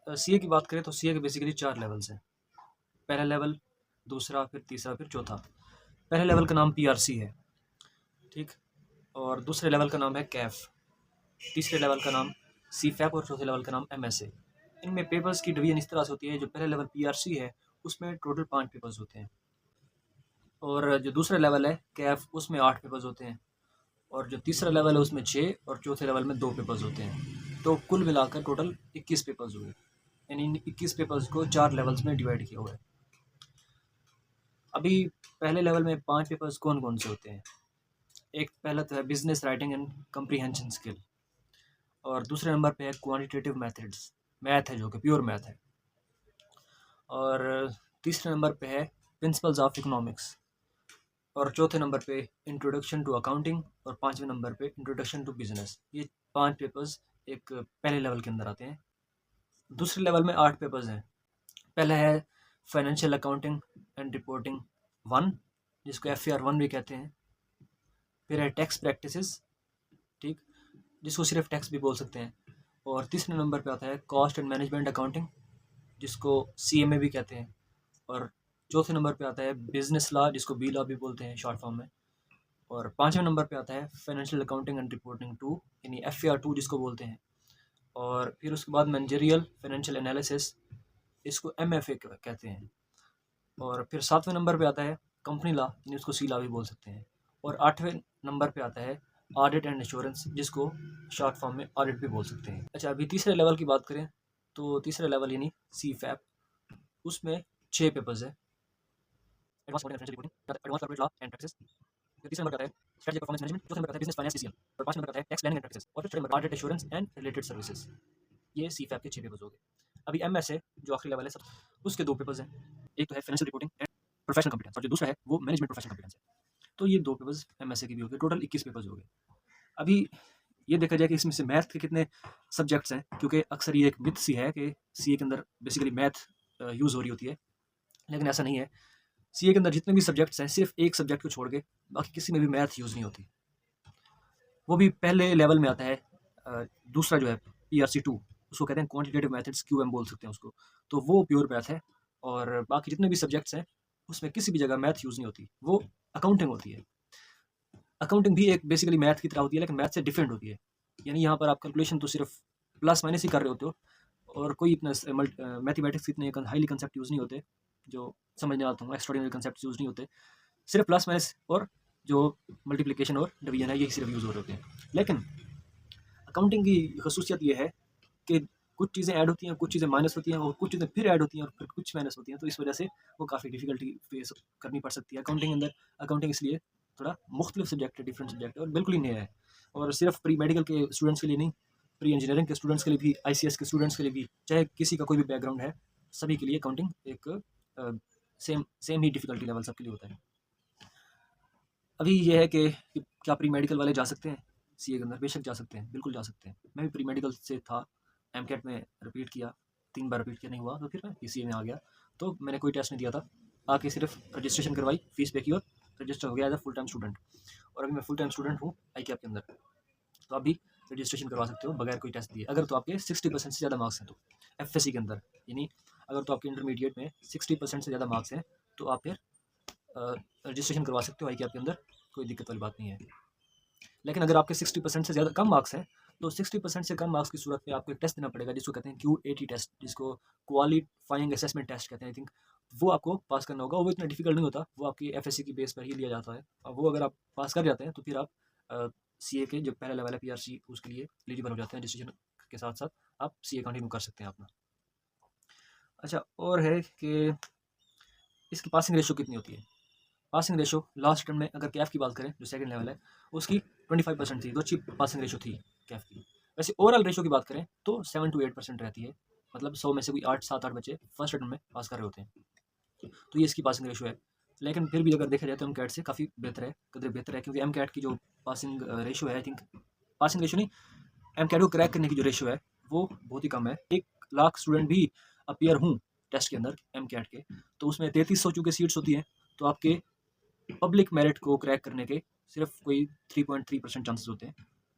CA की बात करें तो सीए के बेसिकली 4 लेवल्स हैं। पहला लेवल, दूसरा, फिर तीसरा, फिर चौथा। पहले लेवल का नाम पीआरसी है, ठीक? और दूसरे लेवल का नाम है कैफ, तीसरे लेवल का नाम सीफैप और चौथे लेवल का नाम एमएसए। इनमें पेपर्स की डिवीजन इस तरह से होती है, जो पहले लेवल पीआरसी है उसमें टोटल 5 पेपर्स होते हैं, और जो दूसरा लेवल है कैफ उसमें 8 पेपर्स होते हैं, और जो तीसरा लेवल है उसमें 6 और चौथे लेवल में 2 पेपर्स होते हैं। तो कुल मिलाकर टोटल 21 पेपर्स हुए, यानी इन 21 पेपर्स को 4 लेवल्स में डिवाइड किया हुआ है। अभी पहले लेवल में 5 पेपर्स कौन कौन से होते हैं? एक पहला तो है business writing and comprehension skill, और दूसरे नंबर पे है क्वांटिटेटिव मेथड्स, मैथ है जो कि प्योर मैथ है, और तीसरे नंबर पे है प्रिंसिपल्स ऑफ इकोनॉमिक्स, और चौथे नंबर पे इंट्रोडक्शन टू अकाउंटिंग, और पाँचवें नंबर पे इंट्रोडक्शन टू बिजनेस। ये 5 पेपर्स एक पहले लेवल के अंदर आते हैं। दूसरे लेवल में 8 पेपर्स हैं। पहला है फाइनेंशियल अकाउंटिंग एंड रिपोर्टिंग 1, जिसको FAR 1 भी कहते हैं। फिर है टैक्स प्रैक्टिसेस, ठीक, जिसको सिर्फ टैक्स भी बोल सकते हैं। और तीसरे नंबर पे आता है कॉस्ट एंड मैनेजमेंट अकाउंटिंग, जिसको CMA भी कहते हैं। और चौथे नंबर पे आता है बिजनेस लॉ, जिसको बी लॉ भी बोलते हैं शॉर्ट फॉर्म में। और पाँचवें नंबर पे आता है फाइनेंशियल अकाउंटिंग एंड रिपोर्टिंग 2, यानी FAR 2 जिसको बोलते हैं। और फिर उसके बाद मैनेजरियल फाइनेंशियल एनालिसिस, इसको MFA कहते हैं। और फिर 7वें नंबर पे आता है कंपनी लॉ, यानी उसको सी लॉ भी बोल सकते हैं। और 8वें नंबर पे आता है ऑडिट एंड एश्योरेंस, जिसको शॉर्ट फॉर्म में ऑडिट भी बोल सकते हैं। अच्छा, अभी तीसरे लेवल की बात करें तो तीसरा लेवल यानी CFAP, उसमें 6 पेपर्स है। Advance audit and financial reporting, advance corporate law and practices, फिर तीसरे नंबर पे आता है स्ट्रेटजी परफॉर्मेंस मैनेजमेंट, चौथे नंबर पे आता है बिजनेस फाइनेंस CCM, और पांचवें नंबर पे आता है टैक्स प्लानिंग एंड प्रैक्टिसेस, और फिर छठे number audit assurance and related services. ये CFAP के 6 पेपर्स हो गए। अभी MSA जो आखिरी लेवल है सब, उसके 2 पेपर्स हैं। एक तो है financial reporting and professional competence, और जो दूसरा है वो मैनेजमेंट प्रोफेशनल कंपिटेंस है। तो ये 2 पेपर्स MSA के भी हो गए, टोटल 21 पेपर्स हो गए। अभी ये देखा जाए कि इसमें से मैथ के कितने सब्जेक्ट्स हैं, क्योंकि अक्सर ये एक मिथ सी है कि सीए के अंदर बेसिकली मैथ यूज़ हो रही होती है, लेकिन ऐसा नहीं है। सीए के अंदर जितने भी सब्जेक्ट्स हैं, सिर्फ एक सब्जेक्ट को छोड़ के बाकी किसी में भी मैथ यूज़ नहीं होती। वो भी पहले लेवल में आता है। दूसरा जो है PRC 2, उसको कहते हैं क्वांटिटेटिव मेथड्स, QM बोल सकते हैं उसको। तो वो प्योर मैथ है, और बाकी जितने भी सब्जेक्ट्स हैं उसमें किसी भी जगह मैथ यूज़ नहीं होती, वो अकाउंटिंग होती है। अकाउंटिंग भी एक बेसिकली मैथ की तरह होती है, लेकिन मैथ से डिफरेंट होती है। यानी यहाँ पर आप कैलकुलेशन तो सिर्फ प्लस माइनस ही कर रहे होते हो, और कोई इतना मैथमेटिक्स इतने हाईली कंसेप्ट यूज़ नहीं होते जो समझने आता हूँ, एक्स्ट्राऑर्डिनरी कंसेप्ट यूज़ नहीं होते। सिर्फ प्लस माइनस और जो मल्टीप्लिकेशन और डिवीजन है, यही सिर्फ यूज़ हो रहे होते हैं। लेकिन अकाउंटिंग की खसूसियत ये है कि कुछ चीज़ें ऐड होती हैं, कुछ चीज़ें माइनस होती हैं, और कुछ चीज़ें फिर ऐड होती हैं और फिर कुछ माइनस होती हैं। तो इस वजह से वो काफ़ी डिफिकल्टी फेस करनी पड़ सकती है अकाउंटिंग अंदर। अकाउंटिंग इसलिए थोड़ा मुख्तलिफ सब्जेक्ट है, डिफरेंट सब्जेक्ट है, और बिल्कुल ही नया है। और सिर्फ प्री मेडिकल के स्टूडेंट्स के लिए नहीं, प्री इंजीनियरिंग के स्टूडेंट्स के लिए भी, ICS के स्टूडेंट्स के लिए भी, चाहे किसी का कोई भी बैकग्राउंड है, सभी के लिए अकाउंटिंग एक सेम सेम ही डिफिकल्टी लेवल सबके लिए होता है। अभी ये है कि क्या प्री मेडिकल वाले जा सकते हैं सीए के अंदर? बेशक जा सकते हैं, बिल्कुल जा सकते हैं। मैं भी प्री मेडिकल से था, MCAT में रिपीट किया, 3 बार रिपीट किया, नहीं हुआ तो फिर मैं PCA में आ गया। तो मैंने कोई टेस्ट नहीं दिया था, आके सिर्फ रजिस्ट्रेशन करवाई, फीस पे की और रजिस्टर हो गया as a full time student. और अभी मैं फुल टाइम स्टूडेंट हूँ ICAP के अंदर। तो आप भी रजिस्ट्रेशन करवा सकते हो बगैर कोई टेस्ट दिए, अगर तो आपके 60% से ज़्यादा मार्क्स हैं तो FSC के अंदर। यानी अगर तो आपके इंटरमीडिएट में 60% से ज़्यादा मार्क्स हैं तो आप फिर रजिस्ट्रेशन करवा सकते हो ICAP के अंदर, कोई दिक्कत वाली बात नहीं है। लेकिन अगर आपके 60% से ज़्यादा कम मार्क्स हैं तो 60% से कम मार्क्स की सूरत में आपको एक टेस्ट देना पड़ेगा, जिसको कहते हैं QAT टेस्ट, जिसको क्वालिफाइंग असेसमेंट टेस्ट कहते हैं। आई थिंक वो आपको पास करना होगा। वो इतना डिफिकल्ट नहीं होता, वो आपकी FSC की बेस पर ही लिया जाता है, और वो अगर आप पास कर जाते हैं तो फिर आप CA के जो पहला लेवल है PRC, उसके लिए एलिजिबल हो जाते हैं। रजिस्ट्रेशन के साथ साथ आप CA कंटिन्यू कर सकते हैं अपना। अच्छा, और है कि इसकी पासिंग रेशो कितनी होती है? पासिंग रेशो लास्ट टर्म में अगर कैफ की बात करें, जो सेकंड लेवल है, उसकी 25% थी, तो अच्छी पासिंग रेशो थी कैफ की। वैसे ओवरऑल रेशो की बात करें तो 7 to 8% रहती है, मतलब 100 में से कोई 8-7-8 बच्चे फर्स्ट टर्म में पास कर रहे होते हैं। तो ये इसकी पासिंग रेशो है। लेकिन फिर भी अगर देखा जाए तो MCAT से काफ़ी बेहतर है, कदर बेहतर है, क्योंकि MCAT की जो पासिंग रेशो है, आई थिंक पासिंग रेशो नहीं, MCAT को क्रैक करने की जो रेशो है वो बहुत ही कम है। 1 लाख स्टूडेंट भी अपीयर हूँ टेस्ट के अंदर MCAT के, तो उसमें 3300 चूँकि सीट्स होती हैं, तो आपके पब्लिक मेरिट को क्रैक करने के सिर्फ कोई 3.3% चांसेस होते हैं।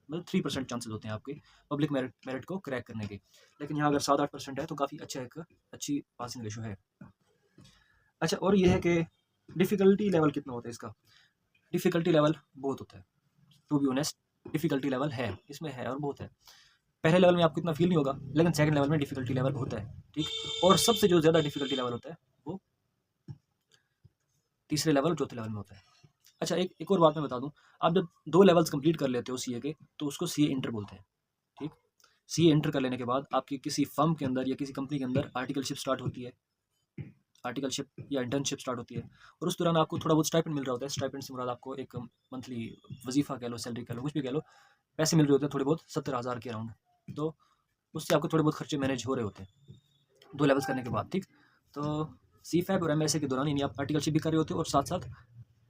मतलब 3% चांसेस होते हैं आपके पब्लिक मेरिट को क्रैक करने के। लेकिन यहाँ अगर 7-8% है तो काफ़ी अच्छा एक अच्छी पासिंग रेशो है। अच्छा, और ये है कि डिफ़िकल्टी लेवल कितना होता है इसका? डिफ़िकल्टी लेवल बहुत होता है। To be honest, difficulty level है, इसमें है और बहुत है। पहले लेवल में आपको इतना फ़ील नहीं होगा, लेकिन सेकंड लेवल में डिफ़िकल्टी लेवल होता है, ठीक? और सबसे जो ज़्यादा डिफ़िकल्टी लेवल होता है, वो तीसरे लेवल, चौथे लेवल में होता है। अच्छा, एक और बात मैं बता दूँ, आप जब 2 लेवल्स कंप्लीट कर लेते हो सीए के, तो उसको सीए इंटर बोलते हैं, ठीक? सीए इंटर कर लेने के बाद आपकी किसी फर्म के अंदर या किसी कंपनी के अंदर आर्टिकलशिप स्टार्ट होती है, आर्टिकलशिप या इंटर्नशिप स्टार्ट होती है, और उस दौरान आपको थोड़ा बहुत स्टाइपेंड मिल रहा होता है। स्टाइपेंड से मुराद आपको एक मंथली वजीफ़ा कह लो, सैलरी कह लो, कुछ भी कह लो, पैसे मिल रहे होते हैं थोड़े बहुत 70,000 के अराउंड। तो उससे आपको थोड़े बहुत खर्चे मैनेज हो रहे होते हैं 2 लेवल्स करने के बाद, ठीक? तो सीफैब और एमएसए के दौरान यानी आप आर्टिकलशिप भी कर रहे होते हो और साथ-साथ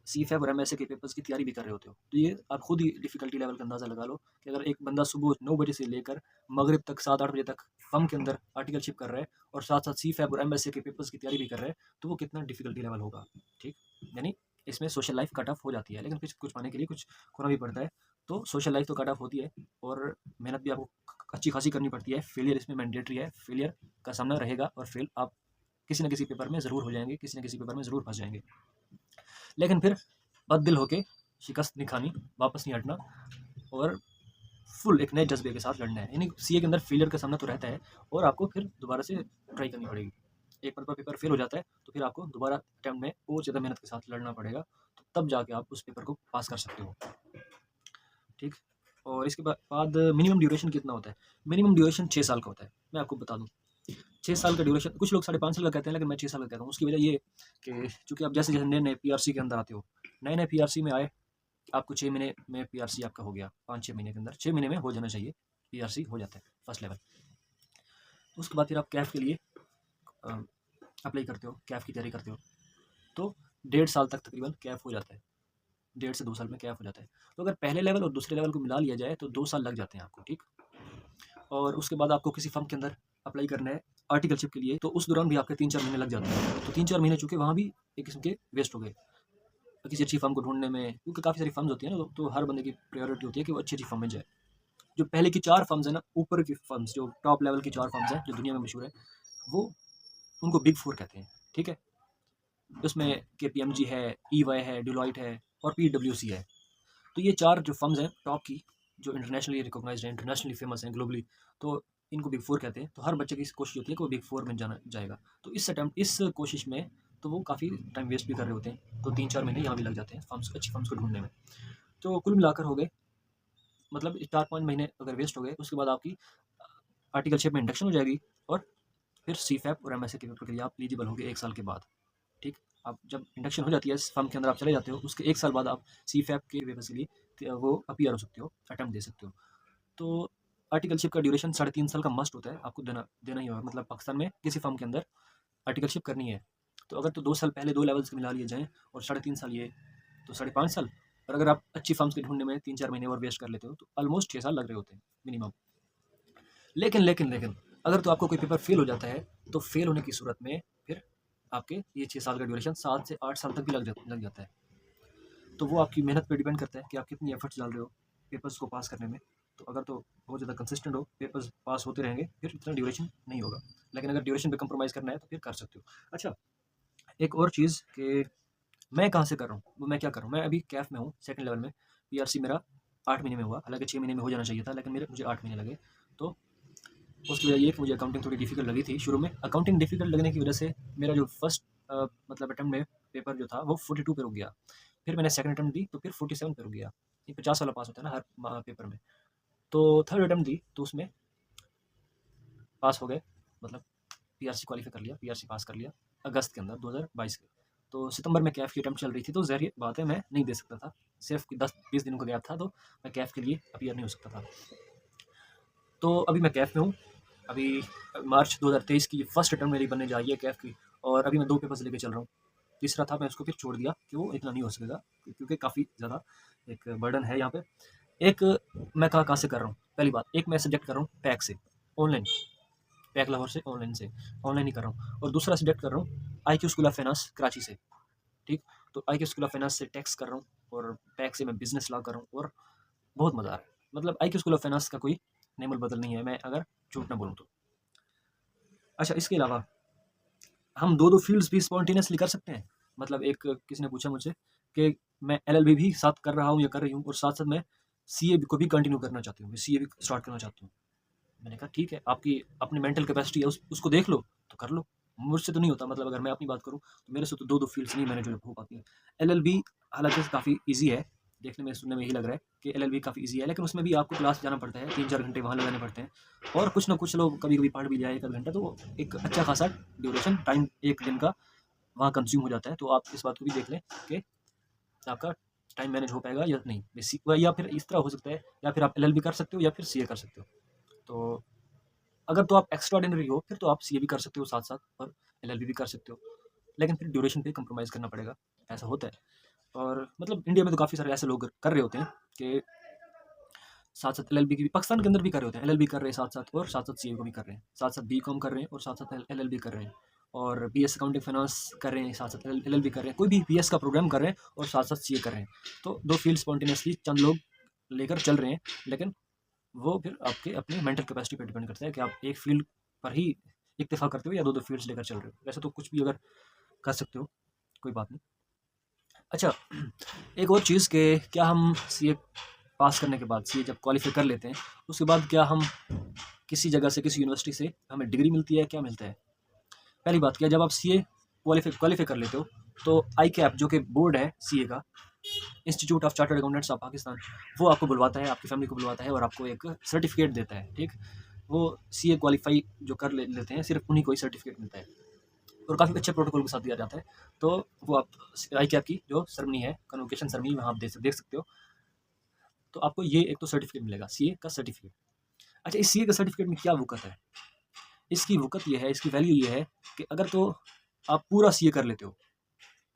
सीफैब और एमएसए के पेपर्स की तैयारी भी कर रहे होते हो। तो ये आप खुद ही डिफ़िकल्टी लेवल का अंदाज़ा लगा लो कि अगर एक बंदा सुबह 9 बजे से लेकर मगरिब तक 7-8 बजे तक फर्म के अंदर आर्टिकलशिप कर रहा है और साथ-साथ सीफैब और एमएसए के पेपर्स की तैयारी भी कर रहा है, तो वो कितना डिफ़िकल्टी लेवल होगा, ठीक? यानी इसमें सोशल लाइफ़ कट ऑफ हो जाती है, लेकिन कुछ पाने के लिए कुछ खोना भी पड़ता है। तो सोशल लाइफ़ तो कट ऑफ होती है और मेहनत भी आपको अच्छी खासी करनी पड़ती है। फेलियर इसमें मैंडेटरी है, फेलियर का सामना रहेगा और फेल आप किसी न किसी पेपर में ज़रूर हो जाएँगे, किसी न किसी पेपर में ज़रूर फँस जाएँगे। लेकिन फिर बददिल होके शिकस्त नहीं खानी, वापस नहीं हटना और फुल एक नए जज़्बे के साथ लड़ना है। यानी सीए के अंदर फेलियर का सामना तो रहता है और आपको फिर दोबारा से ट्राई करनी पड़ेगी। एक बार पेपर फेल हो जाता है तो फिर आपको दोबारा अटेम्प्ट में और ज़्यादा मेहनत के साथ लड़ना पड़ेगा, तो तब जाके आप उस पेपर को पास कर सकते हो, ठीक? और इसके बाद मिनिमम ड्यूरेशन कितना होता है? मिनिमम ड्यूरेशन 6 साल का होता है। मैं आपको बता दूँ, 6 साल का ड्यूरेशन, कुछ लोग 5.5 साल का कहते हैं, लेकिन मैं 6 साल का कहता हूँ। उसकी वजह ये है कि चूँकि आप जैसे-जैसे नए-नए पीआरसी के अंदर आते हो, नए-नए पीआरसी में आए, आपको 6 महीने में पीआरसी आपका हो गया, 5-6 महीने के अंदर, 6 महीने में हो जाना चाहिए, पीआरसी हो जाता है फर्स्ट लेवल। उसके बाद फिर आप कैफ के लिए अ, अप्लाई करते हो, कैफ की तैयारी करते हो, तो 1.5 साल तक तकरीबन कैफ हो जाता है, 1.5 से 2 साल में कैफ हो जाता है। तो अगर पहले लेवल और दूसरे लेवल को मिला लिया जाए तो 2 साल लग जाते हैं आपको, ठीक? और उसके बाद आपको किसी फर्म के अंदर अप्लाई करना है आर्टिकलशिप के लिए, तो उस दौरान भी आपके 3-4 महीने लग जाते हैं। तो 3-4 महीने चूँकि वहाँ भी एक किस्म के वेस्ट हो गए, किसी अच्छी फर्म को ढूँढने में, क्योंकि काफ़ी सारी फर्म्स होती है ना, तो हर बंदे की प्रायोरिटी होती है कि वो अच्छी-अच्छी फर्म में जाए। जो पहले की 4 फर्म्स हैं ना, ऊपर की फर्म्स, जो टॉप लेवल की 4 फर्म्स हैं, जो दुनिया में मशहूर है, वो उनको बिग 4 कहते हैं, ठीक है? उसमें केपीएमजी है, ईवाई है, डेलॉयट है और पीडब्ल्यूसी है। तो ये 4 जो फर्म्स हैं टॉप की, जो इंटरनेशनली रिकॉग्नाइज्ड हैं, इंटरनेशनली फेमस हैं ग्लोबली, तो इनको बिग 4 कहते हैं। तो हर बच्चे की कोशिश होती है कि वो बिग 4 में जाना जाएगा। तो इस कोशिश में तो वो काफ़ी टाइम वेस्ट भी कर रहे होते हैं। तो 3-4 महीने यहाँ भी लग जाते हैं फर्म्स, अच्छी फर्म्स को ढूँढने में। तो कुल मिलाकर हो गए, मतलब 4-5 महीने अगर वेस्ट हो गए, उसके बाद आपकी आर्टिकलशिप में इंडक्शन हो जाएगी और फिर सीफैप और एमएसए के पेपर के लिए आप एलिजिबल होंगे 1 साल के बाद, ठीक? आप जब इंडक्शन हो जाती है, इस फर्म के अंदर आप चले जाते हो, उसके 1 साल बाद आप सीफैप के पेपर्स के लिए वो अपीयर हो सकते हो, अटेम्प्ट दे सकते हो। तो आर्टिकलशिप का ड्यूरेशन 3.5 साल का मस्ट होता है, आपको देना देना ही होगा। मतलब पाकिस्तान में किसी फर्म के अंदर आर्टिकलशिप करनी है, तो अगर तो 2 साल पहले 2 लेवल्स मिला लिए जाएँ और 3.5 साल ये, तो 5.5 साल, और अगर आप अच्छी फर्म्स के ढूँढने में 3-4 महीने और वेस्ट कर लेते हो, तो ऑलमोस्ट 6 साल लग रहे होते हैं मिनिमम। लेकिन अगर तो आपको कोई पेपर फेल हो जाता है, तो फेल होने की सूरत में फिर आपके ये 6 साल का ड्यूरेशन 7 से 8 साल तक भी लग जाता है। तो वो आपकी मेहनत पे डिपेंड करता है कि आप कितनी एफर्ट्स डाल रहे हो पेपर्स को पास करने में। तो अगर तो बहुत ज़्यादा कंसिस्टेंट हो, पेपर्स पास होते रहेंगे, फिर इतना ड्यूरेशन नहीं होगा। लेकिन अगर ड्यूरेशन पे कंप्रोमाइज़ करना है तो फिर कर सकते हो। अच्छा, एक और चीज़ कि मैं कहाँ से कर रहा हूँ, वो मैं क्या कर रहा हूँ? मैं अभी कैफ में हूँ, सेकंड लेवल में। पीआरसी मेरा 8 महीने में हुआ, हालाँकि 6 महीने में हो जाना चाहिए था, लेकिन मुझे 8 महीने लगे। तो उसकी वजह ये है कि मुझे अकाउंटिंग थोड़ी डिफ़िकल्ट लगी थी शुरू में। अकाउंटिंग डिफ़िकल्ट लगने की वजह से मेरा जो फर्स्ट मतलब अटेम्प्ट में पेपर जो था वो 42 पे रुक गया। फिर मैंने सेकंड अटेम्प्ट दी तो फिर 47 पे रुक गया। ये 50 वाला पास होता है ना हर पेपर में। तो थर्ड अटेम्प्ट दी तो उसमें पास हो गए, मतलब पीआरसी क्वालीफाई कर लिया, पीआरसी पास कर लिया अगस्त के अंदर 2022 के। तो सितंबर में कैफ की अटेम्प्ट चल रही थी, तो ज़ाहिर बात है मैं नहीं दे सकता था। सिर्फ़ 10-20 दिनों का गैप था, तो मैं कैफ के लिए अपीयर नहीं हो सकता था। तो अभी मैं कैफ में हूँ। अभी मार्च 2023 की फर्स्ट अटेम्प्ट मेरी बनने जा रही है कैफ की, और अभी मैं 2 पेपर्स लेके चल रहा हूँ। तीसरा था, मैं उसको फिर छोड़ दिया कि वो इतना नहीं हो सकेगा, क्योंकि काफ़ी ज़्यादा एक बर्डन है यहाँ पे। एक मैं कहाँ-कहाँ से कर रहा हूँ, पहली बात, एक मैं सब्जेक्ट कर रहा हूँ पैक से, ऑनलाइन, पैक लाहौर से ऑनलाइन ही कर रहा हूँ, और दूसरा सब्जेक्ट कर रहा हूँ IQ school of finance Karachi से, ठीक? तो आईक्यू स्कूल ऑफ फाइनेंस से टैक्स कर रहा हूँ और पैक से मैं बिज़नेस लॉ कर रहा हूँ और बहुत मज़ा आ रहा है। मतलब IQ स्कूल ऑफ फाइनेंस का कोई नेमल बदल नहीं है, मैं अगर झूठ ना बोलूँ तो। अच्छा, इसके अलावा हम 2-2 फ़ील्ड्स भी स्पॉन्टेनियसली कर सकते हैं। मतलब एक किसी ने पूछा मुझसे कि मैं LLB भी साथ कर रहा हूँ या कर रही हूँ और साथ-साथ मैं CA को भी कंटिन्यू करना चाहती हूँ, मैं CA भी स्टार्ट करना चाहती हूँ। मैंने कहा ठीक है, आपकी अपनी मेंटल कैपेसिटी है, उसको देख लो, तो कर लो। मुझसे तो नहीं होता, मतलब अगर मैं अपनी बात करूँ, तो मेरे से तो 2-2 फ़ील्ड्स नहीं मैनेज हो पाती हैं। LLB हालाँकि काफ़ी ईज़ी है, देखने में, सुनने में यही लग रहा है कि LLB काफ़ी ईज़ी है, लेकिन उसमें भी आपको क्लास जाना पड़ता है, 3-4 घंटे वहाँ लगाने पड़ते हैं और कुछ ना कुछ लोग कभी-कभी पढ़ भी जाए 1 आध घंटा, तो एक अच्छा खासा ड्यूरेशन टाइम 1 दिन का वहाँ कंज़्यूम हो जाता है। तो आप इस बात को भी देख लें कि आपका टाइम मैनेज हो पाएगा या नहीं। या फिर इस तरह हो सकता है, या फिर आप LLB कर सकते हो या फिर CA कर सकते हो। तो अगर तो आप एक्स्ट्राऑर्डिनरी हो, फिर तो आप CA भी कर सकते हो साथ-साथ और LLB भी कर सकते हो। लेकिन फिर ड्यूरेशन पे कॉम्प्रोमाइज़ करना पड़ेगा, ऐसा होता है। और मतलब इंडिया में तो काफ़ी सारे ऐसे लोग कर रहे होते हैं कि साथ-साथ LLB की भी, पाकिस्तान के अंदर भी कर रहे होते हैं। LLB कर रहे हैं साथ-साथ और साथ-साथ CA को भी कर रहे हैं। साथ-साथ बीकॉम कर रहे हैं और साथ-साथ LLB कर रहे हैं। और BS अकाउंटिंग फाइनेंस कर रहे हैं, साथ-साथ LLB कर रहे हैं। कोई भी BS का प्रोग्राम कर रहे हैं और साथ-साथ CA कर रहे हैं। तो 2 फील्ड स्पॉन्टेनियसली चंद लोग लेकर चल रहे हैं, लेकिन वो फिर आपके अपने मेंटल कैपेसिटी पे डिपेंड करता है कि आप एक फील्ड पर ही इक्तिफा करते हो या 2-2 फील्ड्स लेकर चल रहे हो। वैसे तो कुछ भी अगर कर सकते हो, कोई बात नहीं। अच्छा, एक और चीज़ कि क्या हम CA पास करने के बाद, CA जब क्वालीफाई कर लेते हैं, उसके बाद क्या हम किसी जगह से, किसी यूनिवर्सिटी से हमें डिग्री मिलती है, क्या मिलता है? पहली बात, क्या जब आप CA क्वालीफाई कर लेते हो, तो ICAP जो कि बोर्ड है CA का, institute of chartered accountants of Pakistan, वो आपको बुलवाता है, आपकी फैमिली को बुलवाता है और आपको एक सर्टिफिकेट देता है, ठीक? वो CA क्वालीफाई जो कर लेते हैं, सिर्फ उन्हीं को ही सर्टिफिकेट मिलता है और काफ़ी अच्छे प्रोटोकॉल के साथ दिया जाता है। तो वो आप ICAP की जो सेरेमनी है, कन्वोकेशन सेरेमनी, वहाँ आप देख सकते हो। तो आपको ये एक तो सर्टिफिकेट मिलेगा, CA का सर्टिफिकेट। अच्छा, इस CA के सर्टिफिकेट में क्या वुकत है? इसकी वुकत ये है, इसकी वैल्यू ये है कि अगर तो आप पूरा CA कर लेते हो,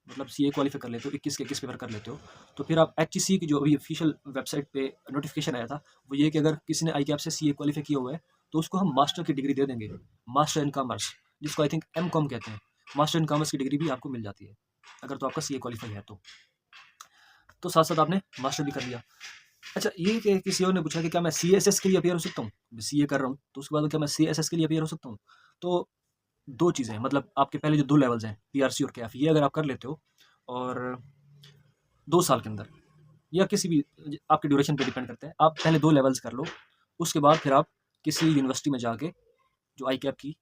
मतलब CA क्वालीफाई कर लेते हो, 21 के 21 पेपर कर लेते हो, तो फिर आप HEC की जो अभी ऑफिशियल वेबसाइट पे नोटिफिकेशन आया था, वो ये कि अगर किसी ने ICAP से CA क्वालीफाई किया हुआ है, तो उसको हम मास्टर की डिग्री दे देंगे, मास्टर इन कॉमर्स, जिसको आई थिंक MCOM कहते हैं। मास्टर इन कॉमर्स की डिग्री भी आपको मिल जाती है, अगर तो आपका CA क्वालीफाई है तो। तो साथ-साथ आपने मास्टर भी कर लिया। अच्छा, ये कि किसी और ने पूछा कि क्या मैं CSS के लिए अपीयर हो सकता हूँ? CA कर रहा हूँ, तो उसके बाद क्या मैं CSS के लिए अपीयर हो सकता हूँ? तो 2 चीज़ें हैं, मतलब आपके पहले जो 2 लेवल्स हैं, PRC और CAF, ये अगर आप कर लेते हो और 2 साल के अंदर, या किसी भी आपके ड्यूरेशन पे डिपेंड करता है, आप पहले 2 लेवल्स कर लो, उसके बाद फिर आप किसी यूनिवर्सिटी में जाके, जो ICAP की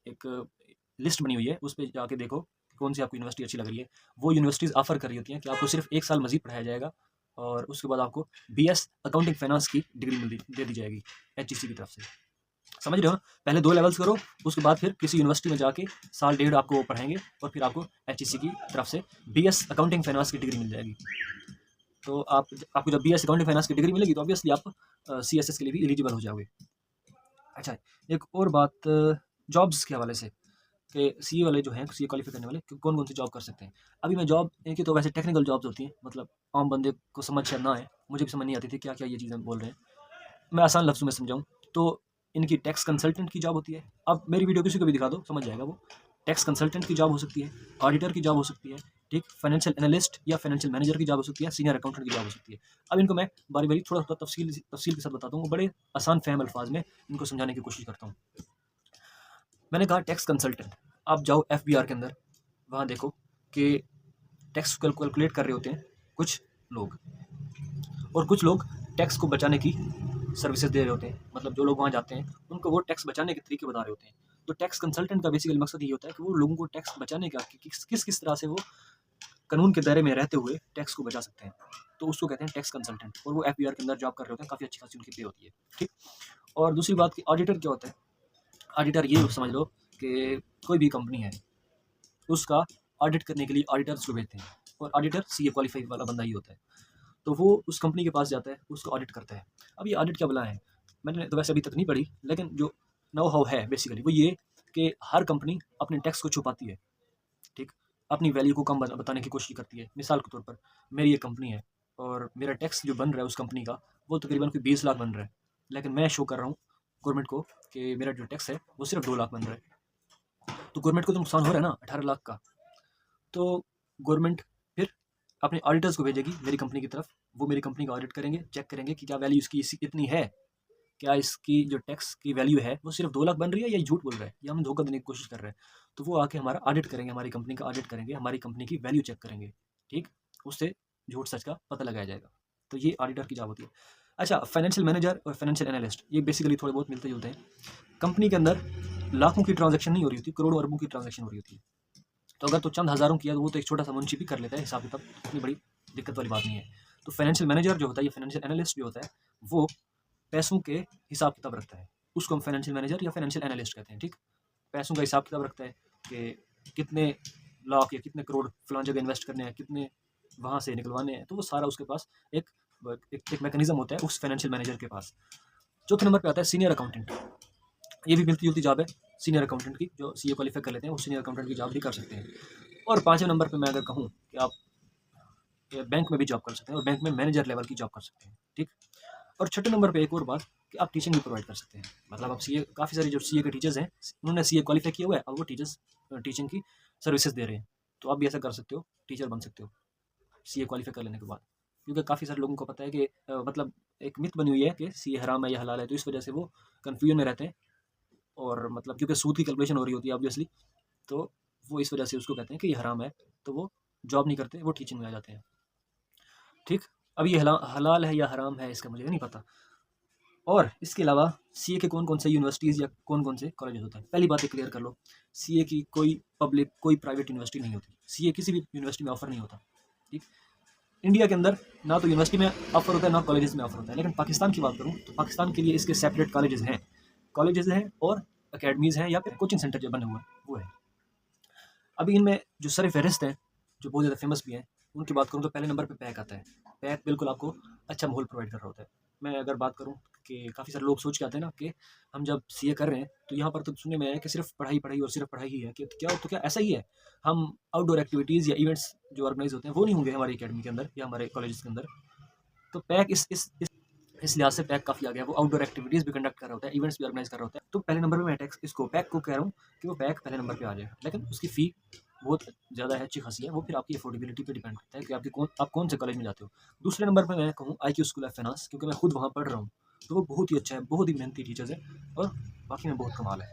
एक लिस्ट बनी हुई है, उस पे जाके देखो कि कौन सी आपको यूनिवर्सिटी अच्छी लग रही है। वो यूनिवर्सिटीज़ ऑफ़र कर रही होती हैं कि आपको सिर्फ 1 साल मज़ीद पढ़ाया जाएगा और उसके बाद आपको BS अकाउंटिंग फाइनेंस की डिग्री दे दी जाएगी HEC की तरफ से। समझ रहे हो ना? पहले 2 लेवल्स करो, उसके बाद फिर किसी यूनिवर्सिटी में जाके साल डेढ़ आपको वो पढ़ाएँगे और फिर आपको HEC की तरफ से BS अकाउंटिंग फाइनेंस की डिग्री मिल जाएगी। तो आपको जब BS अकाउंटिंग फाइनेंस की डिग्री मिलेगी, तो ऑब्वियसली आप CSS के लिए भी एलिजिबल हो जाओगे। अच्छा, एक और बात जॉब्स के हवाले से, कि CA वाले जो हैं, CA क्वालीफाई करने वाले, कौन-कौन सी जॉब कर सकते हैं। अभी मैं जॉब, इनकी तो वैसे टेक्निकल जॉब्स होती हैं, मतलब आम बंदे को समझ शायद ना आए, मुझे भी समझ नहीं आती थी क्या-क्या ये चीज़ें बोल रहे हैं। मैं आसान लफ्ज़ों में समझाऊँ तो इनकी टैक्स कंसल्टेंट की जॉब होती है। अब मेरी वीडियो किसी को भी दिखा दो, समझ जाएगा वो। टैक्स कंसल्टेंट की जॉब हो सकती है, ऑडिटर की जॉब हो सकती है, ठीक? फाइनेंशियल एनालिस्ट या फाइनेंशियल मैनेजर की जॉब हो सकती है, सीनियर अकाउंटेंट की जॉब हो सकती है। अब इनको मैं बारी-बारी थोड़ा-थोड़ा तफ़सील के साथ बताता हूँ, बड़े आसान फ़हम अल्फ़ाज़ में इनको समझाने की कोशिश करता हूँ। मैंने कहा टैक्स कंसल्टेंट, आप जाओ FBR के अंदर, वहाँ देखो कि टैक्स कैलकुलेट कर रहे होते हैं कुछ लोग, और कुछ लोग टैक्स को बचाने की सर्विसेज दे रहे होते हैं। मतलब जो लोग वहाँ जाते हैं, उनको वो टैक्स बचाने के तरीके बता रहे होते हैं। तो टैक्स कंसल्टेंट का बेसिकली मकसद ये होता है कि वो लोगों को टैक्स बचाने का, कि किस तरह से वो कानून के दायरे में रहते हुए टैक्स को बचा सकते हैं। तो उसको कहते हैं टैक्स कंसल्टेंट, और वो FBR के अंदर जॉब कर रहे होते हैं, काफ़ी अच्छी खासी उनकी पे होती है, ठीक? और दूसरी बात कि ऑडिटर क्या होता है? ऑडिटर ये समझ लो कि कोई भी कंपनी है, उसका ऑडिट करने के लिए ऑडिटर्स को भेजते हैं, और ऑडिटर CA क्वालीफाई वाला बंदा ही होता है। तो वो उस कंपनी के पास जाता है, उसको ऑडिट करता है। अब ये ऑडिट क्या बला है? मैंने तो वैसे अभी तक नहीं पढ़ी, लेकिन जो नो हाउ है बेसिकली वो ये कि हर कंपनी अपने टैक्स को छुपाती है, ठीक? अपनी वैल्यू को कम बताने की कोशिश करती है। मिसाल के तौर पर, मेरी एक कंपनी है और मेरा टैक्स जो बन रहा है उस कंपनी का, वो तकरीबन कोई 20 लाख बन रहा है, लेकिन मैं शो कर रहा हूँ गवर्नमेंट को कि मेरा जो टैक्स है वो सिर्फ 2 लाख बन रहा है। तो गवर्नमेंट को तो नुकसान हो रहा है ना 18 लाख का। तो गवर्नमेंट फिर अपने ऑडिटर्स को भेजेगी मेरी कंपनी की तरफ, वो मेरी कंपनी का ऑडिट करेंगे, चेक करेंगे कि क्या वैल्यू इसकी इतनी है, क्या इसकी जो टैक्स की वैल्यू है वो सिर्फ 2 लाख बन रही है या ये झूठ बोल रहा है या हम धोखा देने की कोशिश कर रहे हैं। तो वो आके हमारा ऑडिट करेंगे, हमारी कंपनी का ऑडिट करेंगे, हमारी कंपनी की वैल्यू चेक करेंगे, ठीक। उससे झूठ सच का पता लगाया जाएगा। तो ये ऑडिटर की जॉब होती है। अच्छा, फाइनेंशियल मैनेजर और फाइनेंशियल एनालिस्ट ये बेसिकली थोड़े बहुत मिलते जुलते हैं। कंपनी के अंदर लाखों की ट्रांजैक्शन नहीं हो रही होती, करोड़ों अरबों की ट्रांजैक्शन हो रही होती है। तो अगर तो चंद हज़ारों किया तो वो तो एक छोटा सा मुंशी भी कर लेता है हिसाब किताब, इतनी बड़ी दिक्कत वाली बात नहीं है। तो फाइनेंशियल मैनेजर जो होता है या फाइनेंशियल एनालिस्ट जो होता है वो पैसों के हिसाब किताब रखता है, उसको हम फाइनेंशियल मैनेजर या फाइनेंशियल एनालिस्ट कहते हैं, ठीक। पैसों का हिसाब किताब रखता है कि कितने लाख या कितने करोड़ फलां जगह इन्वेस्ट करने हैं, कितने वहाँ से निकलवाने हैं, तो वो सारा उसके पास एक एक मैकेनिज्म होता है उस फाइनेंशियल मैनेजर के पास। चौथे नंबर पे आता है सीनियर अकाउंटेंट। ये भी मिलती जुलती जॉब है सीनियर अकाउंटेंट की, जो सीए क्वालिफाई कर लेते हैं वो सीनियर अकाउंटेंट की जॉब भी कर सकते हैं। और पाँचवें नंबर पे मैं अगर कहूँ कि आप बैंक में भी जॉब कर सकते हैं और बैंक में मैनेजर लेवल की जॉब कर सकते हैं, ठीक। और छठे नंबर पे एक और बात कि आप टीचिंग भी प्रोवाइड कर सकते हैं। मतलब आप सीए, काफ़ी सारी जो सीए के टीचर्स हैं उन्होंने सीए क्वालिफाई किया हुआ है, अब वो टीचर्स टीचिंग की सर्विसेज दे रहे हैं। तो आप भी ऐसा कर सकते हो, टीचर बन सकते हो सीए क्वालिफाई कर लेने के बाद। क्योंकि काफ़ी सारे लोगों को पता है कि मतलब एक मिथ बनी हुई है कि सीए हराम है या हलाल है, तो इस वजह से वो कन्फ्यूजन में रहते हैं। और मतलब क्योंकि सूद की कैलकुलेशन हो रही होती है ऑब्वियसली, तो वो इस वजह से उसको कहते हैं कि ये हराम है, तो वो जॉब नहीं करते, वो टीचिंग में आ जाते हैं, ठीक। अब ये हलाल है या हराम है इसका मुझे नहीं पता। और इसके अलावा सीए के कौन कौन से यूनिवर्सिटीज़ या कौन कौन से कॉलेजेस होते हैं, पहली बात क्लियर कर लो, सीए की कोई पब्लिक कोई प्राइवेट यूनिवर्सिटी नहीं होती, सीए किसी भी यूनिवर्सिटी में ऑफर नहीं होता, ठीक। इंडिया के अंदर ना तो यूनिवर्सिटी में ऑफर होता है ना कॉलेजेस में ऑफर होता है। लेकिन पाकिस्तान की बात करूँ तो पाकिस्तान के लिए इसके सेपरेट कॉलेजेस हैं और अकेडमीज़ हैं या फिर कोचिंग सेंटर जो बने हुए हैं वो है। अभी इनमें जो सर फहरिस्त हैं जो बहुत ज़्यादा फेमस भी हैं, उनकी बात करूँ तो पहले नंबर पे पैक आता है। पैक बिल्कुल आपको अच्छा माहौल प्रोवाइड कर रहा होता है। मैं अगर बात करूँ कि काफ़ी सारे लोग सोच के आते हैं ना कि हम जब सीए कर रहे हैं तो यहाँ पर तो सुनने में आया कि सिर्फ पढ़ाई और सिर्फ पढ़ाई ही है, कि क्या ऐसा ही है? हम आउटडोर एक्टिविटीज़ या इवेंट्स जो ऑर्गेनाइज होते हैं वो नहीं होंगे हमारी अकेडमी के अंदर या हमारे कॉलेज के अंदर? तो पैक इस लिहाज से पैक काफ़ी आ गया, वो आउटडोर एक्टिविटीज़ भी कंडक्ट कर रहा होता है, इवेंट्स भी ऑर्गेनाइज कर रहा होता है। तो पहले नंबर पे मैं टैक्स इसको पैक को कह रहा हूँ कि वो पैक पहले नंबर पे आ जाएगा, लेकिन उसकी फ़ी बहुत ज़्यादा है, अच्छी खासी है। वो फिर आपकी अफोर्डेबिलिटी पे डिपेंड करता है कि आप कौन से कॉलेज में जाते हो। दूसरे नंबर पे मैं कहूँ आईक्यू स्कूल ऑफ फाइनेंस, क्योंकि मैं खुद वहाँ पढ़ रहा हूँ, तो वो बहुत ही अच्छा है, बहुत ही मेहनती टीचर्स है और बाकी में बहुत कमाल है।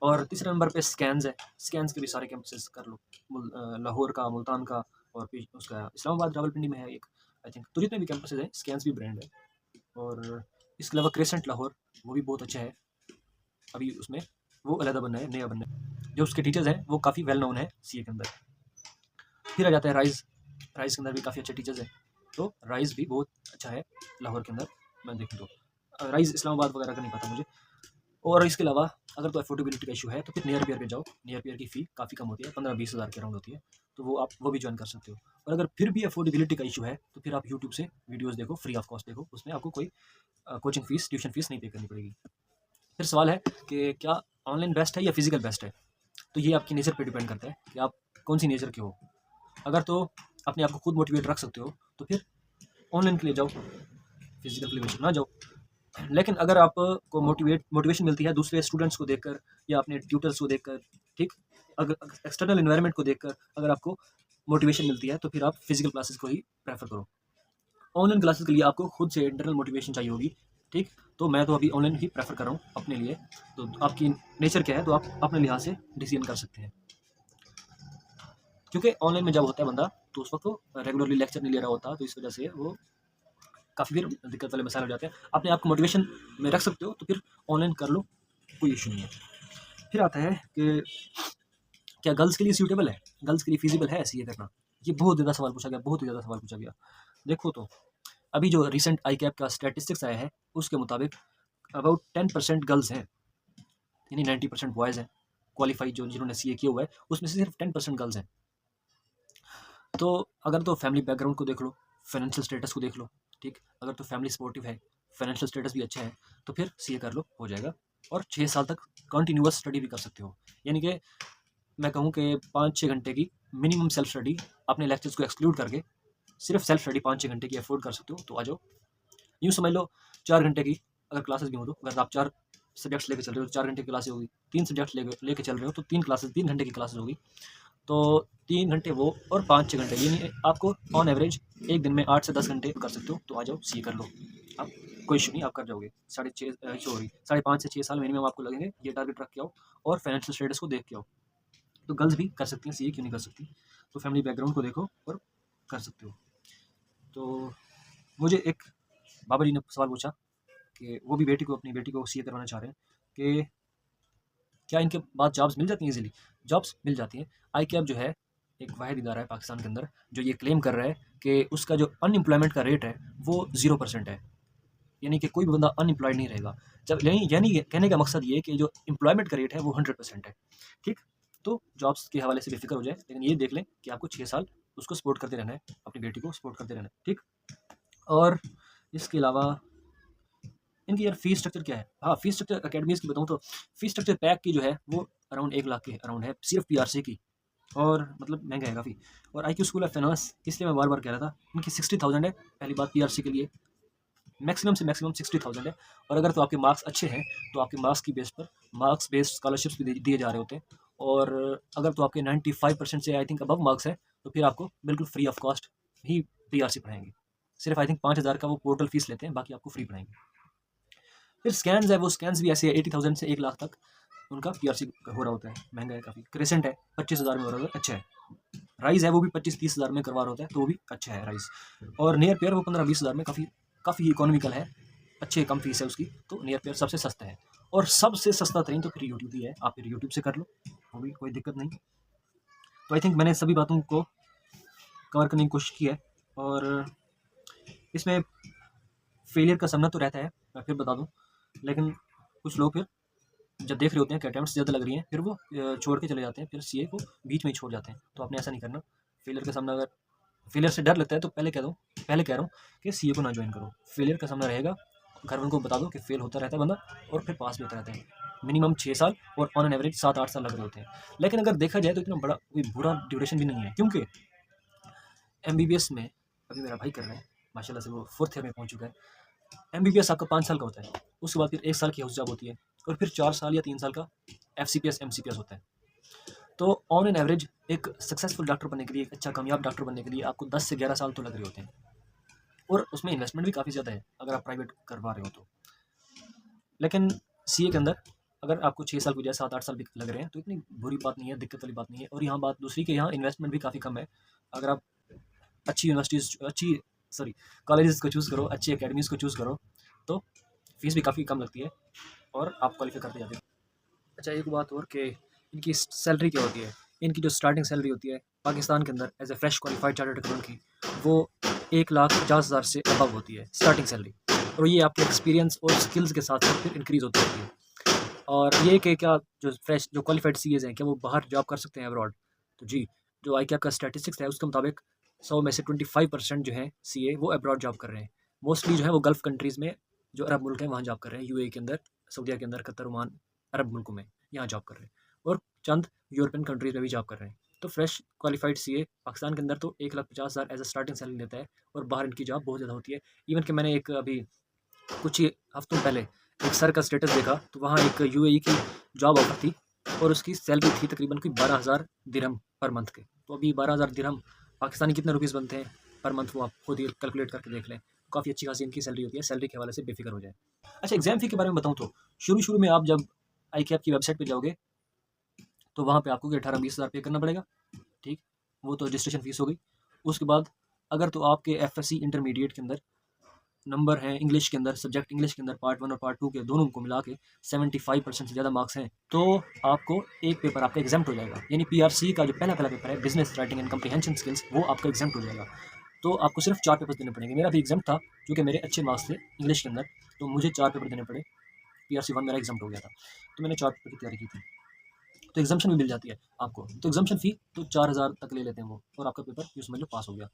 और तीसरे नंबर पे स्कैन्स है, स्कैन्स के भी सारे कैंपसेस कर लो, लाहौर का, मुल्तान का और फिर उसका इस्लामाबाद रावलपिंडी में है एक, आई थिंक। तो जितने भी कैंपसेस हैं स्कैन्स भी ब्रांड है। और इसके अलावा क्रेसेंट लाहौर वो भी बहुत अच्छा है, अभी उसमें वो अलहदा बनना है, नया बनना है। जो उसके टीचर्स हैं वो काफ़ी वेल नोन है सीए के अंदर। फिर आ जाता है राइज़ के अंदर भी काफ़ी अच्छे टीचर्स हैं, तो राइज़ भी बहुत अच्छा है लाहौर के अंदर। मैं देखूँ तो राइज़ इस्लामाबाद वगैरह का नहीं पता मुझे। और इसके अलावा अगर तो अफोर्डेबिलिटी का इशू है तो फिर नियर पियर पे जाओ, नियर पियर की फ़ी काफ़ी कम होती है, 15-20 हज़ार के अराउंड होती है, तो वो भी ज्वाइन कर सकते हो। और अगर फिर भी अफोर्डेबिलिटी का इशू है तो फिर आप यूट्यूब से वीडियोज़ देखो, फ्री ऑफ कॉस्ट देखो, उसमें आपको कोई कोचिंग फ़ीस, ट्यूशन फ़ीस नहीं पे करनी पड़ेगी। फिर सवाल है कि क्या ऑनलाइन बेस्ट है या फिजिकल बेस्ट है? तो ये आपकी नेचर पे डिपेंड करता है कि आप कौन सी नेचर के हो। अगर तो अपने आप को खुद मोटिवेट रख सकते हो तो फिर ऑनलाइन के लिए जाओ, फिजिकल के लिए ना जाओ। लेकिन अगर आपको मोटिवेशन मिलती है दूसरे स्टूडेंट्स को देखकर या अपने ट्यूटर्स को देखकर, ठीक, अगर एक्सटर्नल एनवायरनमेंट को देखकर अगर आपको मोटिवेशन मिलती है तो फिर आप फिजिकल क्लासेस को ही प्रेफर करो। ऑनलाइन क्लासेस के लिए आपको खुद से इंटरनल मोटिवेशन चाहिए होगी, ठीक। तो मैं तो अभी ऑनलाइन ही प्रेफर कर रहा हूँ अपने लिए। तो आपकी नेचर क्या है तो आप अपने लिहाज से डिसीजन कर सकते हैं। क्योंकि ऑनलाइन में जब होता है बंदा तो उस वक्त वो रेगुलरली लेक्चर नहीं ले रहा होता, तो इस वजह से वो काफ़ी फिर दिक्कत वाले मसाले हो जाते हैं। अपने आप को मोटिवेशन में रख सकते हो तो फिर ऑनलाइन कर लो, कोई इशू नहीं है। फिर आता है कि क्या गर्ल्स के लिए सूटेबल है, गर्ल्स के लिए फिजिबल है सीए करना? ये बहुत ज़्यादा सवाल पूछा गया, बहुत ही ज़्यादा सवाल पूछा गया। देखो तो अभी जो रिसेंट आई कैप का स्टैटिस्टिक्स आया है उसके मुताबिक अबाउट 10% गर्ल्स हैं, यानी 90% बॉयज़ हैं क्वालिफाई, जो जिन्होंने सीए किया हुआ है उसमें से सिर्फ 10% गर्ल्स हैं। तो अगर तो फैमिली बैकग्राउंड को देख लो, फाइनेंशियल स्टेटस को देख लो, ठीक। अगर तो फैमिली सपोर्टिव है, फाइनेंशियल स्टेटस भी अच्छा है, तो फिर सीए कर लो, हो जाएगा। और 6 साल तक कंटिन्यूअस स्टडी भी कर सकते हो, यानी कि मैं कहूँ कि 5-6 घंटे की मिनिमम सेल्फ स्टडी, अपने लेक्चर्स को एक्सक्लूड करके सिर्फ सेल्फ स्टडी 5-6 घंटे की अफोर्ड कर सकते हो, तो आ जाओ। यूँ समझ लो 4 घंटे की अगर क्लासेस भी हो, तो अगर आप 4 सब्जेक्ट्स लेके चल रहे हो तो 4 घंटे की क्लासेस होगी, 3 सब्जेक्ट्स लेके चल रहे हो तो 3 घंटे की क्लासेस होगी। तो 3 घंटे वो और 5-6 घंटे, यानी आपको ऑन एवरेज एक दिन में 8 से 10 घंटे कर सकते हो। तो आ जाओ सीए कर लो आप, कोई इशू नहीं, आप कर जाओगे। 5.5 से 6 साल मिनिमम आपको लगेंगे, ये टारगेट रख के आओ और फाइनेंशियल स्टेटस को देख के आओ। तो गर्ल्स भी कर सकती हैं सीए, क्यों नहीं कर सकती? तो फैमिली बैकग्राउंड को देखो और कर सकते हो। तो मुझे एक बाबा जी ने सवाल पूछा कि वो भी अपनी बेटी को सीए करवाना चाह रहे हैं कि क्या इनके बाद जॉब्स मिल जाती हैं इजीली? जॉब्स मिल जाती हैं। आईकैप जो है एक वाहिद इदारा है पाकिस्तान के अंदर जो ये क्लेम कर रहा है कि उसका जो अनएम्प्लॉयमेंट का रेट है वो 0% है, यानी कि कोई भी बंदा अनएम्प्लॉयड नहीं रहेगा। जब यानी कहने का मकसद ये है कि जो एम्प्लॉयमेंट का रेट है वो 100% है। ठीक, तो जॉब्स के हवाले से बेफिक्र हो जाए, लेकिन ये देख लें कि आपको 6 साल उसको सपोर्ट करते रहना है, अपनी बेटी को सपोर्ट करते रहना है। ठीक, और इसके अलावा इनकी यार फ़ीस स्ट्रक्चर क्या है? हाँ, फ़ीस स्ट्रक्चर अकेडमीज़ की बताऊँ तो फ़ीस स्ट्रक्चर पैक की जो है वो अराउंड 1 लाख के अराउंड है, सिर्फ़ पीआरसी की, और मतलब महँगा है काफ़ी। और आईक्यू स्कूल ऑफ फाइनेंस, इसलिए मैं बार-बार कह रहा था, इनकी 60,000 है, पहली बात पीआरसी के लिए, मैक्सिमम से मैक्सिमम 60,000 है। और अगर तो आपके मार्क्स अच्छे हैं, तो आपके मार्क्स की बेस पर मार्क्स बेस्ड स्कॉलरशिप्स भी दिए जा रहे होते हैं। और अगर तो आपके 95% से आई थिंक अबव मार्क्स है, तो फिर आपको बिल्कुल free of cost he PRC पढ़ाएँगे। सिर्फ़ आई थिंक 5,000 का वो पोर्टल फ़ीस लेते हैं, बाकी आपको फ्री पढ़ाएँगे। फिर स्कैन्स है, वो स्कैन्स भी ऐसे है 80,000 से 1 लाख तक उनका पीआरसी हो रहा होता है, महँगा है काफ़ी। क्रेसेंट है 25,000 में हो रहा होता है, अच्छा है। राइज़ है वो भी 25-30 हज़ार में करवा रहा होता है, तो वो भी अच्छा है राइज़। और नियर पेयर वो 15-20 हज़ार में काफ़ी काफ़ी इकोनॉमिकल है, अच्छी कम फीस है उसकी, तो नियर पेयर सबसे सस्ता है। और सबसे सस्ता तरीन तो फिर यूट्यूब ही है, आप फिर यूट्यूब से कर लो, वो भी कोई दिक्कत नहीं। तो आई थिंक मैंने सभी बातों को कवर करने की कोशिश की है, और इसमें फेलियर का सामना तो रहता है, मैं फिर बता दूँ, लेकिन कुछ लोग फिर जब देख रहे होते हैं कि अटेम्प्ट्स ज़्यादा लग रही हैं, फिर वो छोड़ के चले जाते हैं, फिर सीए को बीच में ही छोड़ जाते हैं। तो आपने ऐसा नहीं करना। फेलियर का सामना, अगर फेलियर से डर लगता है तो पहले कह रहा हूँ कि सीए को ना ज्वाइन करो। फेलियर का सामना रहेगा, घर वालों को बता दो कि फेल होता रहता है बंदा और फिर पास भी होता रहता है। मिनिमम 6 साल और ऑन एन एवरेज 7-8 साल लग रहे होते हैं। लेकिन अगर देखा जाए तो इतना बड़ा कोई बुरा ड्यूरेशन भी नहीं है, क्योंकि एमबीबीएस में अभी मेरा भाई कर रहा है, माशाल्लाह से वो 4th ईयर में पहुँच चुका है। एमबीबीएस आपका 5 साल का होता है, उसके बाद फिर 1 साल की हाउस जॉब होती है, और फिर 4 साल या 3 साल का एफसीपीएस एमसीपीएस होता है। तो ऑन एन एवरेज एक सक्सेसफुल डॉक्टर बनने के लिए, एक अच्छा कामयाब डॉक्टर बनने के लिए आपको 10 से 11 साल तो लग रहे होते हैं, और उसमें इन्वेस्टमेंट भी काफ़ी ज़्यादा है अगर आप प्राइवेट करवा रहे हो तो। लेकिन सीए के अंदर अगर आपको 6 साल की बजाय 7-8 साल भी लग रहे हैं तो इतनी बुरी बात नहीं है, दिक्कत वाली बात नहीं है। और यहाँ बात दूसरी कि यहाँ इन्वेस्टमेंट भी काफ़ी कम है। अगर आप अच्छी कॉलेजेस को चूज़ करो, अच्छी अकेडमीज़ को चूज़ करो, तो फीस भी काफ़ी कम लगती है और आप क्वालिफाई करते जाते हैं। अच्छा, एक बात और कि इनकी सैलरी क्या होती है? इनकी जो स्टार्टिंग सैलरी होती है पाकिस्तान के अंदर as a fresh qualified chartered accountant की, वो 1,50,000 से अबव होती है स्टार्टिंग सैलरी। और ये आपके एक्सपीरियंस और स्किल्स के साथ साथ फिर इंक्रीज़ होती रहती है। और ये कि क्या जो क्वालिफाइड सीएज़ हैं, क्या वो बाहर जॉब कर सकते हैं अब्रॉड? तो जी, जो आईकैप का स्टैटिस्टिक्स है उसके मुताबिक 100 में से 25% जो हैं सीए वो अब्रॉड जॉब कर रहे हैं। मोस्टली जो है वो गल्फ़ कंट्रीज़ में, जो अरब मुल्क हैं वहाँ जॉब कर रहे हैं, यूएई के अंदर, सऊदीया के अंदर, कतर, ओमान, अरब मुल्कों में यहाँ जॉब कर रहे हैं, और चंद यूरोपियन कंट्रीज़ में भी जॉब कर रहे हैं। तो फ्रेश क्वालिफाइड सीए पाकिस्तान के अंदर तो 1,50,000 एज़ अ स्टार्टिंग सैलरी लेता है, और बाहर इनकी जॉब बहुत ज़्यादा होती है। इवन कि मैंने एक अभी कुछ ही हफ्तों पहले एक सर का स्टेटस देखा, तो वहाँ एक यूएई की जॉब ऑफर थी और उसकी सैलरी थी तकरीबन कोई 12,000 दिरहम पर मंथ के। तो अभी 12,000 दिरहम पाकिस्तानी कितने रुपीज़ बनते हैं पर मंथ, वो आप खुद ही कैलकुलेट करके देख लें। काफ़ी अच्छी खासी इनकी सैलरी होती है, सैलरी के हवाले से बेफिक्र हो जाए। अच्छा, एग्ज़ाम फ़ी के बारे में बताऊँ तो शुरू में आप जब आईकैप की वेबसाइट पे जाओगे तो वहाँ पे आपको 18-20 हज़ार पे करना पड़ेगा। ठीक, वो तो रजिस्ट्रेशन फ़ीस हो गई। उसके बाद अगर तो आपके एफएससी इंटरमीडिएट के अंदर नंबर हैं इंग्लिश के अंदर, सब्जेक्ट इंग्लिश के अंदर पार्ट 1 और पार्ट 2 के दोनों को मिला के 75% से ज़्यादा मार्क्स हैं, तो आपको एक पेपर आपका एग्ज़ाम्प्ट हो जाएगा। यानी पीआरसी का जो पहला पेपर है, business writing and comprehension skills, वो आपका एग्ज़ाम्प्ट हो जाएगा। तो आपको सिर्फ 4 पेपर्स देने पड़ेंगे। मेरा भी एग्ज़ाम्प्ट था, क्योंकि मेरे अच्छे मार्क्स थे इंग्लिश के अंदर, तो मुझे 4 पेपर देने पड़े। पीआरसी 1 मेरा एग्ज़ाम्प्ट हो गया था, तो मैंने 4 पेपर की तैयारी की थी। तो एग्ज़ाम्पशन भी मिल जाती है आपको। तो एग्ज़ाम्पशन फ़ी तो 4,000 तक ले लेते हैं वो, और आपका पेपर यूँ समझ लो पास हो गया,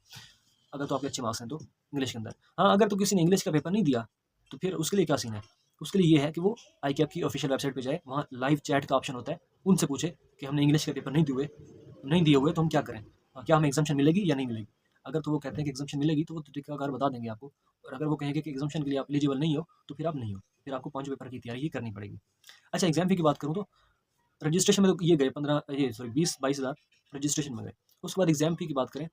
अगर तो आपके अच्छे मार्क्स हैं तो इंग्लिश के अंदर। हाँ, अगर तो किसी ने इंग्लिश का पेपर नहीं दिया, तो फिर उसके लिए क्या सीन है? उसके लिए ये है कि वो आईकैप की ऑफिशियल वेबसाइट पे जाए, वहाँ लाइव चैट का ऑप्शन होता है, उनसे पूछे कि हमने इंग्लिश के पेपर नहीं दिए हुए तो हम क्या करें? क्या हमें एग्ज़ाम्पशन मिलेगी या नहीं मिलेगी? अगर तो वो कहते हैं कि एग्ज़ाम्पशन मिलेगी, तो वो तरीकाकार बता देंगे आपको, और अगर वो कहेंगे कि एग्ज़ाम्पशन के लिए आप एलिजिबल नहीं हो, तो फिर आप नहीं हो, फिर आपको 5 पेपर की तैयारी ही करनी पड़ेगी। अच्छा, एग्ज़ाम फ़ी की बात करूँ तो रजिस्ट्रेशन में तो ये गए 20-22 हज़ार रजिस्ट्रेशन में गए। उसके बाद एग्ज़ाम फ़ी की बात करें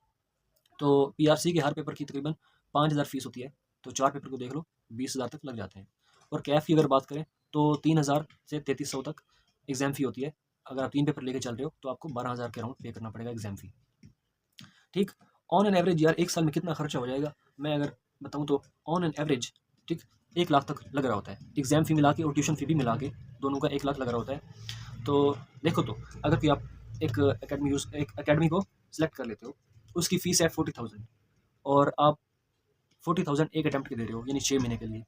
तो पीआरसी के हर पेपर की तकरीबन 5,000 फ़ीस होती है, तो 4 पेपर को देख लो 20,000 तक लग जाते हैं। और कैफ़ की अगर बात करें तो 3,000 से 3,300 तक एग्ज़ाम फ़ी होती है। अगर आप 3 पेपर लेके चल रहे हो तो आपको 12,000 के अराउंड पे करना पड़ेगा एग्ज़ाम फ़ी। ठीक, ऑन एन एवरेज यार 1 साल में कितना खर्चा हो जाएगा, मैं अगर बताऊँ तो ऑन एन एवरेज ठीक 1 लाख तक लग रहा होता है। एग्ज़ाम फ़ी मिला के और ट्यूशन फ़ी भी मिला के दोनों का 1 लाख लग रहा होता है। तो देखो तो अगर कोई आप एक अकेडमी को सिलेक्ट कर लेते हो, उसकी फ़ीस है 40,000 और आप 40,000 एक अटेम्प्ट के दे रहे हो यानी 6 महीने के लिए,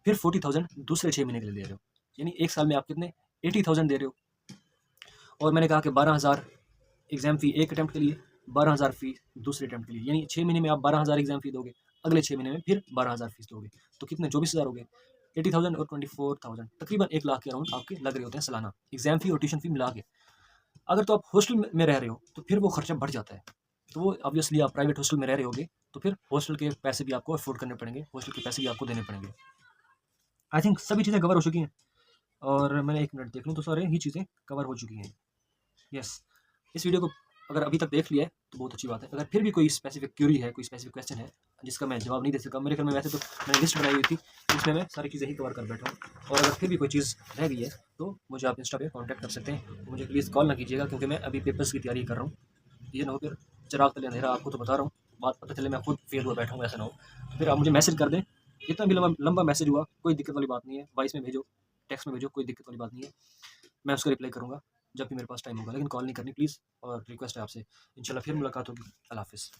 फिर 40,000 दूसरे 6 महीने के लिए दे रहे हो, यानी 1 साल में आप कितने 80,000 दे रहे हो। और मैंने कहा कि 12,000 एग्ज़ाम फ़ी एक अटेम्प्ट के लिए, 12,000 फ़ी दूसरे अटेम्प्ट के लिए, यानी 6 महीने में आप 12,000 एग्ज़ाम फ़ी दोगे, अगले 6 महीने में फिर 12,000 फ़ीस दोगे, तो कितने 24,000 हो गए। 80,000 और 24,000 तकरीबन 1 लाख के अराउंड आपके लग रहे होते हैं सालाना, एग्ज़ाम फ़ी और ट्यूशन फ़ी मिला के। अगर तो आप हॉस्टल में रह रहे हो तो फिर वो खर्चा बढ़ जाता है, तो वो ऑब्वियसली आप प्राइवेट हॉस्टल में रह रहे होगे तो फिर हॉस्टल के पैसे भी आपको अफोर्ड करने पड़ेंगे, हॉस्टल के पैसे भी आपको देने पड़ेंगे। आई थिंक सभी चीज़ें कवर हो चुकी हैं और मैंने 1 मिनट देख लूँ तो सारे ही चीज़ें कवर हो चुकी हैं। यस, इस वीडियो को अगर अभी तक देख लिया है तो बहुत अच्छी बात है। अगर फिर भी कोई स्पेसिफिक क्यूरी है, कोई स्पेसिफिक क्वेश्चन है जिसका मैं जवाब नहीं दे सका, मेरे ख्याल में वैसे तो मैंने लिस्ट बनाई हुई थी जिसमें मैं सारी चीज़ें ही कवर कर बैठा हूँ, और अगर फिर भी कोई चीज़ रह गई है तो मुझे आप इंस्टा पे कॉन्टैक्ट कर सकते हैं। मुझे प्लीज़ कॉल ना कीजिएगा क्योंकि मैं अभी पेपर्स की तैयारी कर रहा हूँ, ये ना हो फिर चिराग तले अंधेरा, आपको तो बता रहा हूँ, बात पता चले मैं खुद फेल हुआ बैठा हूँ, ऐसा ना हो। तो फिर आप मुझे मैसेज कर दें, जितना भी लंबा मैसेज हुआ कोई दिक्कत वाली बात नहीं है, वॉइस में भेजो, टेक्स्ट में भेजो, कोई दिक्कत वाली बात नहीं है, मैं उसका रिप्लाई करूँगा जब भी मेरे पास टाइम होगा, लेकिन कॉल नहीं करनी प्लीज़, और रिक्वेस्ट है आपसे। इंशाल्लाह फिर मुलाकात होगी। अल्लाह हाफ़िज़।